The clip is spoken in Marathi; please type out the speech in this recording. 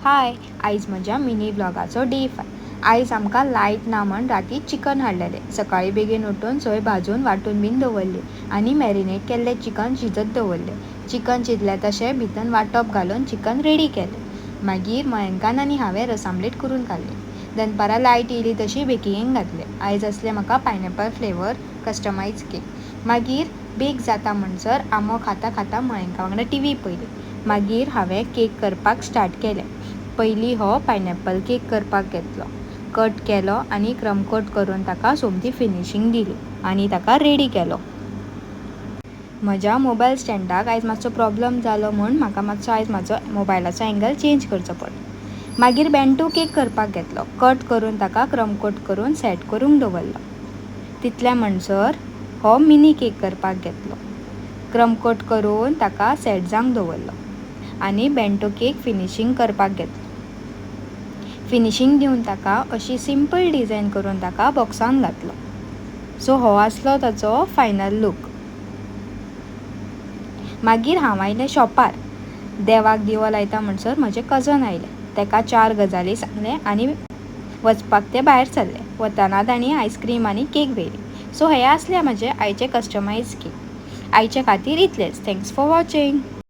हाय, आयज म्हज्या मिनी ब्लॉगाचो डे 5. आयज आमकां लायट ना म्हण राती चिकन हाडलेलें. सकाळीं बेगीन उठून सोय भाजून वांटून बीन दवरली आनी मॅरिनेट केल्लें चिकन शिजत दवरलें. चिकन शिजलें तशें भितर वांटप घालून चिकन रेडी केलें. मागीर मयंकान आनी हांवें रस आमलेट करून खाल्ली. दनपारां लायट येयली तशी बेकिंगेक घातलें. आयज आसलें म्हाका पायनएपल फ्लेवर कस्टमायज केक. मागीर बेक जाता म्हणसर आंबो खाता खाता मयंका वांगडा टीव्ही पळयली. मागीर हांवें केक करपाक स्टार्ट केलें. पयलीं हो पायनएपल केक करपाक घेतलो. कट केलो आनी क्रम कोट करून ताका सोमती फिनिशींग दिली आनी ताका रेडी केलो. म्हज्या मोबायल स्टँडाक आयज मातसो प्रॉब्लम जालो म्हूण म्हाका मातसो आयज म्हाजो मोबायलाचो एंगल चेंज करचो पडलो. मागीर बेंटो केक करपाक घेतलो. कट करून ताका क्रम कोट करून सेट करूंक दवरलो. तितल्या म्हणसर हो मिनी केक करपाक घेतलो. क्रम कोट करून ताका सेट जावंक दवरलो आनी बेंटो केक फिनिशींग करपाक घेतलो. फिनिशींग दिवन ताका अशी सिंपल डिझायन करून ताका बॉक्सान घातलो. सो हो आसलो ताचो फायनल लूक. मागीर हांव आयलें शॉपार. देवाक दिवो लायता म्हणसर म्हजें कजन आयलें. ताका 4 गजाली सांगलें आनी वचपाक ते भायर सरले. वतना तांणी आयस्क्रीम आनी केक व्हेली. सो हे आसले म्हजे आयचे कस्टमायज केक. आयचे खातीर इतलेंच. Thanks for watching.